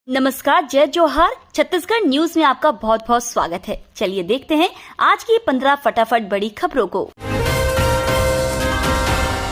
नमस्कार, जय जोहार। छत्तीसगढ़ न्यूज में आपका बहुत बहुत स्वागत है। चलिए देखते हैं आज की 15 फटाफट बड़ी खबरों को।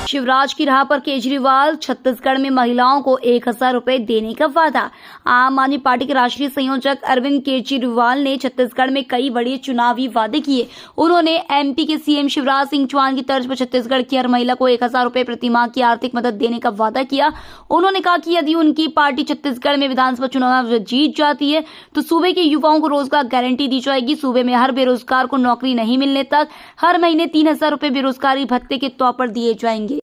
शिवराज की राह पर केजरीवाल, छत्तीसगढ़ में महिलाओं को 1000 रुपए देने का वादा। आम आदमी पार्टी के राष्ट्रीय संयोजक अरविंद केजरीवाल ने छत्तीसगढ़ में कई बड़े चुनावी वादे किए। उन्होंने एमपी के सीएम शिवराज सिंह चौहान की तर्ज पर छत्तीसगढ़ की हर महिला को 1000 रुपए प्रति माह की आर्थिक मदद देने का वादा किया। उन्होंने कहा कि यदि उनकी पार्टी छत्तीसगढ़ में विधानसभा चुनाव जीत जाती है तो सूबे के युवाओं को रोजगार गारंटी दी जाएगी। सूबे में हर बेरोजगार को नौकरी नहीं मिलने तक हर महीने 3000 रुपए बेरोजगारी भत्ते के तौर पर दिए जाएंगे।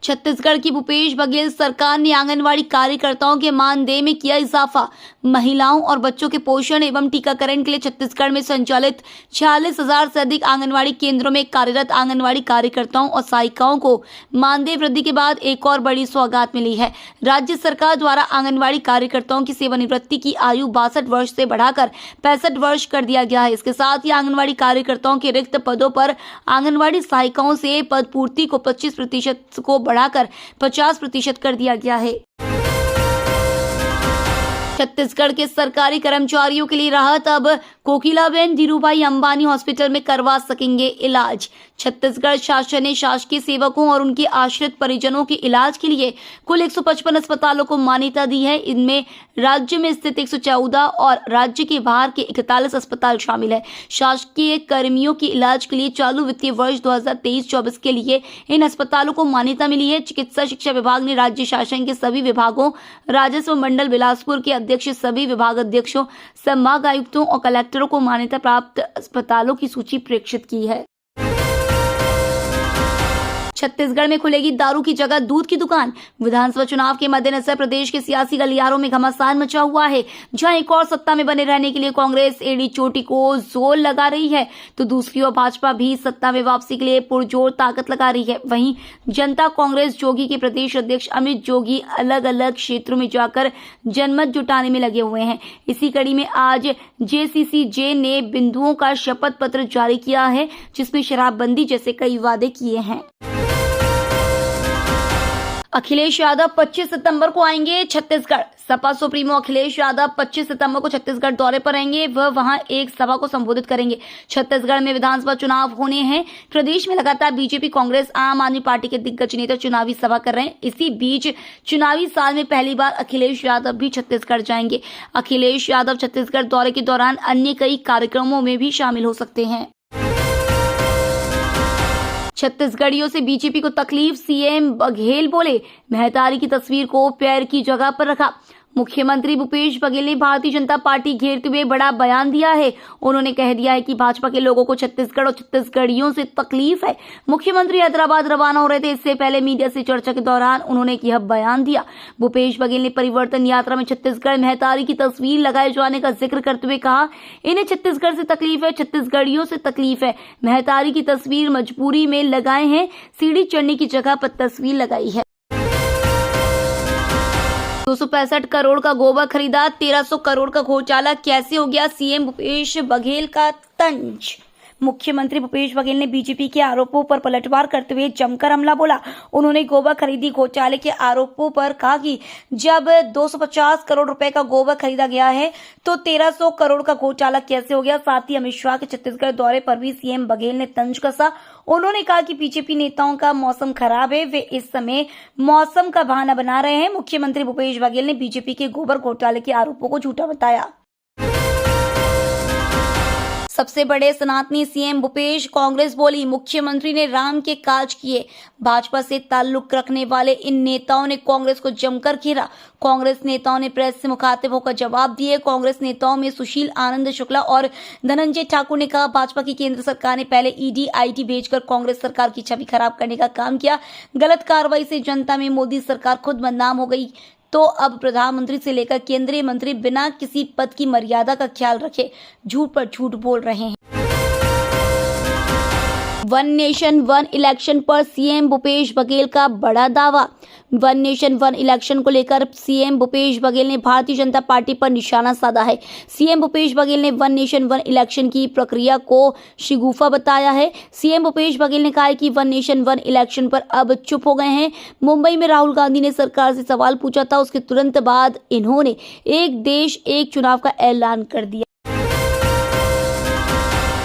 छत्तीसगढ़ की भूपेश बघेल सरकार ने आंगनवाड़ी कार्यकर्ताओं के मानदेय में किया इजाफा। महिलाओं और बच्चों के पोषण एवं टीकाकरण के लिए छत्तीसगढ़ में संचालित 46,000 से अधिक आंगनवाड़ी केंद्रों में कार्यरत आंगनवाड़ी कार्यकर्ताओं और सहायिकाओं को मानदेय वृद्धि के बाद एक और बड़ी सौगात मिली है। राज्य सरकार द्वारा आंगनवाड़ी कार्यकर्ताओं की सेवानिवृत्ति की आयु 62 वर्ष से बढ़ाकर 65 वर्ष कर दिया गया है। इसके साथ ही आंगनवाड़ी कार्यकर्ताओं के रिक्त पदों पर आंगनवाड़ी सहायिकाओं से पद पूर्ति को 25% को बढ़ाकर 50% कर दिया गया है। छत्तीसगढ़ के सरकारी कर्मचारियों के लिए राहत, अब कोकिलाबेन धीरूभाई अंबानी हॉस्पिटल में करवा सकेंगे इलाज। छत्तीसगढ़ शासन ने शासकीय सेवकों और उनके आश्रित परिजनों के इलाज के लिए कुल 155 अस्पतालों को मान्यता दी है। इनमें राज्य में स्थित 114 और राज्य के बाहर के 41 अस्पताल शामिल है। शासकीय कर्मियों के इलाज के लिए चालू वित्तीय वर्ष 2023-24 के लिए इन अस्पतालों को मान्यता मिली है। चिकित्सा शिक्षा विभाग ने राज्य शासन के सभी विभागों, राजस्व मंडल बिलासपुर के अध्यक्ष, सभी विभागाध्यक्षों, संभाग आयुक्तों और कलेक्टरों को मान्यता प्राप्त अस्पतालों की सूची प्रेषित की है। छत्तीसगढ़ में खुलेगी दारू की जगह दूध की दुकान। विधानसभा चुनाव के मद्देनजर प्रदेश के सियासी गलियारों में घमासान मचा हुआ है। जहां एक और सत्ता में बने रहने के लिए कांग्रेस एड़ी चोटी को जोर लगा रही है, तो दूसरी ओर भाजपा भी सत्ता में वापसी के लिए पुरजोर ताकत लगा रही है। वहीं जनता कांग्रेस जोगी के प्रदेश अध्यक्ष अमित जोगी अलग अलग क्षेत्रों में जाकर जनमत जुटाने में लगे हुए हैं। इसी कड़ी में आज JCCJ ने बिंदुओं का शपथ पत्र जारी किया है, जिसमें शराबबंदी जैसे कई वादे किए हैं। अखिलेश यादव 25 सितंबर को आएंगे छत्तीसगढ़। सपा सुप्रीमो अखिलेश यादव 25 सितंबर को छत्तीसगढ़ दौरे पर आएंगे। वह वहां एक सभा को संबोधित करेंगे। छत्तीसगढ़ में विधानसभा चुनाव होने हैं। प्रदेश में लगातार बीजेपी, कांग्रेस, आम आदमी पार्टी के दिग्गज नेता चुनावी सभा कर रहे हैं। इसी बीच चुनावी साल में पहली बार अखिलेश यादव भी छत्तीसगढ़ जाएंगे। अखिलेश यादव छत्तीसगढ़ दौरे के दौरान अन्य कई कार्यक्रमों में भी शामिल हो सकते हैं। छत्तीसगढ़ियों से बीजेपी को तकलीफ, सीएम बघेल बोले महतारी की तस्वीर को पैर की जगह पर रखा। मुख्यमंत्री भूपेश बघेल ने भारतीय जनता पार्टी घेरते हुए बड़ा बयान दिया है। उन्होंने कह दिया है कि भाजपा के लोगों को छत्तीसगढ़ और छत्तीसगढ़ियों से तकलीफ है। मुख्यमंत्री हैदराबाद रवाना हो रहे थे। इससे पहले मीडिया से चर्चा के दौरान उन्होंने यह बयान दिया। भूपेश बघेल ने परिवर्तन यात्रा में छत्तीसगढ़ महतारी की तस्वीर लगाए जाने का जिक्र करते हुए कहा, इन्हें छत्तीसगढ़ से तकलीफ है, छत्तीसगढ़ियों से तकलीफ है। महतारी की तस्वीर मजबूरी में लगाए हैं, सीढ़ी चढ़ने की जगह पर तस्वीर लगाई है। 265 करोड़ का गोबर खरीदा, 1300 करोड़ का घोटाला कैसे हो गया, सीएम भूपेश बघेल का तंज। मुख्यमंत्री भूपेश बघेल ने बीजेपी के आरोपों पर पलटवार करते हुए जमकर हमला बोला। उन्होंने गोबर खरीदी घोटाले के आरोपों पर कहा कि जब 250 करोड़ रुपए का गोबर खरीदा गया है तो 1300 करोड़ का घोटाला कैसे हो गया। साथ ही अमित शाह के छत्तीसगढ़ दौरे पर भी सीएम बघेल ने तंज कसा। उन्होंने कहा कि बीजेपी नेताओं का मौसम खराब है, वे इस समय मौसम का बहाना बना रहे हैं। मुख्यमंत्री भूपेश बघेल ने बीजेपी के गोबर घोटाले के आरोपों को झूठा बताया। सबसे बड़े सनातनी सीएम भूपेश, कांग्रेस बोली मुख्यमंत्री ने राम के काज किए। भाजपा से ताल्लुक रखने वाले इन नेताओं ने कांग्रेस को जमकर घेरा। कांग्रेस नेताओं ने प्रेस से मुखातिब होकर जवाब दिए। कांग्रेस नेताओं में सुशील आनंद शुक्ला और धनंजय ठाकुर ने कहा, भाजपा की केंद्र सरकार ने पहले ईडी IT भेजकर कांग्रेस सरकार की छवि खराब करने का काम किया। गलत कार्रवाई से जनता में मोदी सरकार खुद बदनाम हो गई, तो अब प्रधानमंत्री से लेकर केंद्रीय मंत्री बिना किसी पद की मर्यादा का ख्याल रखे झूठ पर झूठ बोल रहे हैं। वन नेशन वन इलेक्शन पर सीएम भूपेश बघेल का बड़ा दावा। वन नेशन वन इलेक्शन को लेकर सीएम भूपेश बघेल ने भारतीय जनता पार्टी पर निशाना साधा है। सीएम भूपेश बघेल ने वन नेशन वन इलेक्शन की प्रक्रिया को शिगुफा बताया है। सीएम भूपेश बघेल ने कहा है कि वन नेशन वन इलेक्शन पर अब चुप हो गए हैं। मुंबई में राहुल गांधी ने सरकार से सवाल पूछा था, उसके तुरंत बाद इन्होंने एक देश एक चुनाव का ऐलान कर दिया।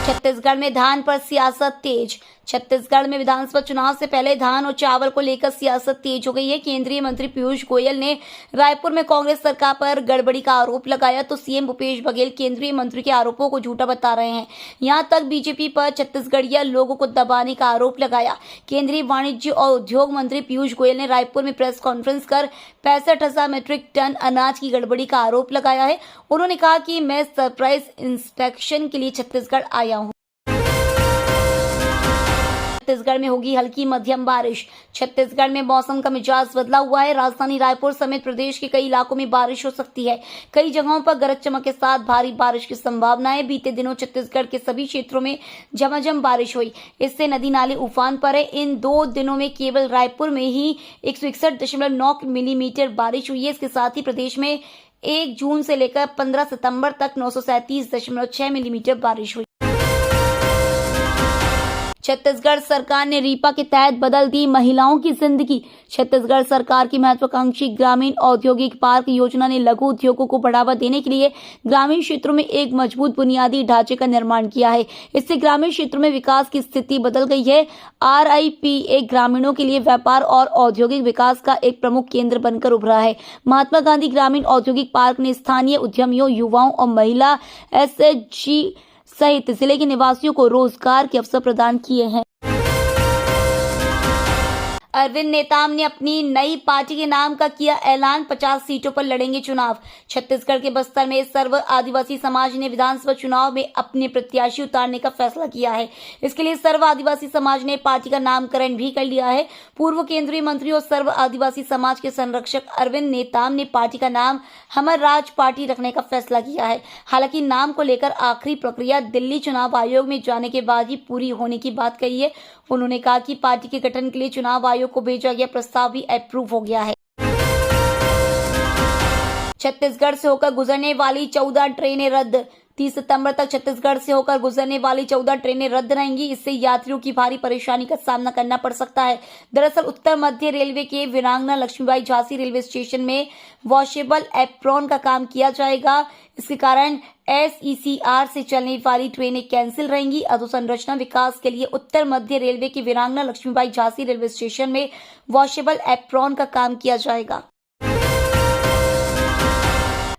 छत्तीसगढ़ में धान पर सियासत तेज। छत्तीसगढ़ में विधानसभा चुनाव से पहले धान और चावल को लेकर सियासत तेज हो गई है। केंद्रीय मंत्री पीयूष गोयल ने रायपुर में कांग्रेस सरकार पर गड़बड़ी का आरोप लगाया तो सीएम भूपेश बघेल केंद्रीय मंत्री के आरोपों को झूठा बता रहे हैं। यहां तक बीजेपी पर छत्तीसगढ़िया लोगों को दबाने का आरोप लगाया। केंद्रीय वाणिज्य और उद्योग मंत्री पीयूष गोयल ने रायपुर में प्रेस कॉन्फ्रेंस कर 65,000 मीट्रिक टन अनाज की गड़बड़ी का आरोप लगाया है। उन्होंने कहा कि मैं सरप्राइज इंस्पेक्शन के लिए छत्तीसगढ़ आया हूं। छत्तीसगढ़ में होगी हल्की मध्यम बारिश। छत्तीसगढ़ में मौसम का मिजाज बदला हुआ है। राजधानी रायपुर समेत प्रदेश के कई इलाकों में बारिश हो सकती है। कई जगहों पर गरज चमक के साथ भारी बारिश की संभावना है। बीते दिनों छत्तीसगढ़ के सभी क्षेत्रों में झमाझम बारिश हुई, इससे नदी नाले उफान पर है। इन 2 दिनों में केवल रायपुर में ही 161.9 मिलीमीटर बारिश हुई है। इसके साथ ही प्रदेश में 1 जून से लेकर 15 सितंबर तक 937.6 मिलीमीटर बारिश हुई। छत्तीसगढ़ सरकार ने रीपा के तहत बदल दी महिलाओं की जिंदगी। छत्तीसगढ़ सरकार की महत्वाकांक्षी ग्रामीण औद्योगिक पार्क योजना ने लघु उद्योगों को बढ़ावा देने के लिए ग्रामीण क्षेत्रों में एक मजबूत बुनियादी ढांचे का निर्माण किया है। इससे ग्रामीण क्षेत्रों में विकास की स्थिति बदल गई है। RIPA ग्रामीणों के लिए व्यापार और औद्योगिक विकास का एक प्रमुख केंद्र बनकर उभरा है। महात्मा गांधी ग्रामीण औद्योगिक पार्क ने स्थानीय उद्यमियों, युवाओं और महिला SHG सहित जिले के निवासियों को रोजगार के अवसर प्रदान किए हैं। अरविंद नेताम ने अपनी नई पार्टी के नाम का किया ऐलान। 50 सीटों पर लड़ेंगे चुनाव। छत्तीसगढ़ के बस्तर में सर्व आदिवासी समाज ने विधानसभा चुनाव में अपने प्रत्याशी उतारने का फैसला किया है। इसके लिए सर्व आदिवासी समाज ने पार्टी का नामकरण भी कर लिया है। पूर्व केंद्रीय मंत्री और सर्व आदिवासी समाज के संरक्षक अरविंद नेताम ने पार्टी का नाम हमर राज पार्टी रखने का फैसला किया है। हालांकि नाम को लेकर आखिरी प्रक्रिया दिल्ली चुनाव आयोग में जाने के बाद ही पूरी होने की बात कही है। उन्होंने कहा कि पार्टी के गठन के लिए चुनाव आयोग को भेजा गया प्रस्ताव भी अप्रूव हो गया है। छत्तीसगढ़ से होकर गुजरने वाली 14 ट्रेनें रद्द। 30 सितंबर तक छत्तीसगढ़ से होकर गुजरने वाली 14 ट्रेनें रद्द रहेंगी। इससे यात्रियों की भारी परेशानी का सामना करना पड़ सकता है। दरअसल उत्तर मध्य रेलवे के वीरांगना लक्ष्मीबाई झांसी रेलवे स्टेशन में वॉशेबल एप्रॉन का काम किया जाएगा। इसके कारण SECR से चलने वाली ट्रेनें कैंसिल रहेंगी। अधोसंरचना विकास के लिए उत्तर मध्य रेलवे के वीरांगना लक्ष्मीबाई झांसी रेलवे स्टेशन में वॉशेबल एप्रॉन का काम किया जाएगा।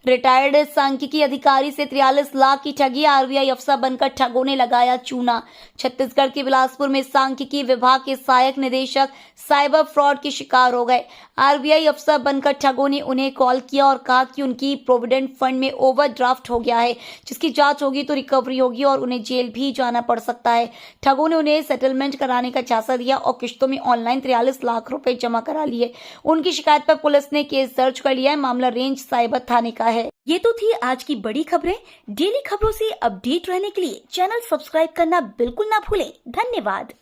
रिटायर्ड सांख्यिकी अधिकारी से 43 लाख की ठगी। RBI अफसर बनकर ठगों ने लगाया चूना। छत्तीसगढ़ के बिलासपुर में सांख्यिकी विभाग के सहायक निदेशक साइबर फ्रॉड के शिकार हो गए। RBI अफसर बनकर ठगों ने उन्हें कॉल किया और कहा कि उनकी प्रोविडेंट फंड में ओवरड्राफ्ट हो गया है, जिसकी जांच होगी तो रिकवरी होगी और उन्हें जेल भी जाना पड़ सकता है। ठगों ने उन्हें सेटलमेंट कराने का झांसा दिया और किश्तों में ऑनलाइन 43 लाख रुपए जमा करा लिए। उनकी शिकायत पर पुलिस ने केस दर्ज कर लिया है। मामला रेंज साइबर थाने का है। ये तो थी आज की बड़ी खबरें। डेली खबरों से अपडेट रहने के लिए चैनल सब्सक्राइब करना बिल्कुल ना भूलें। धन्यवाद।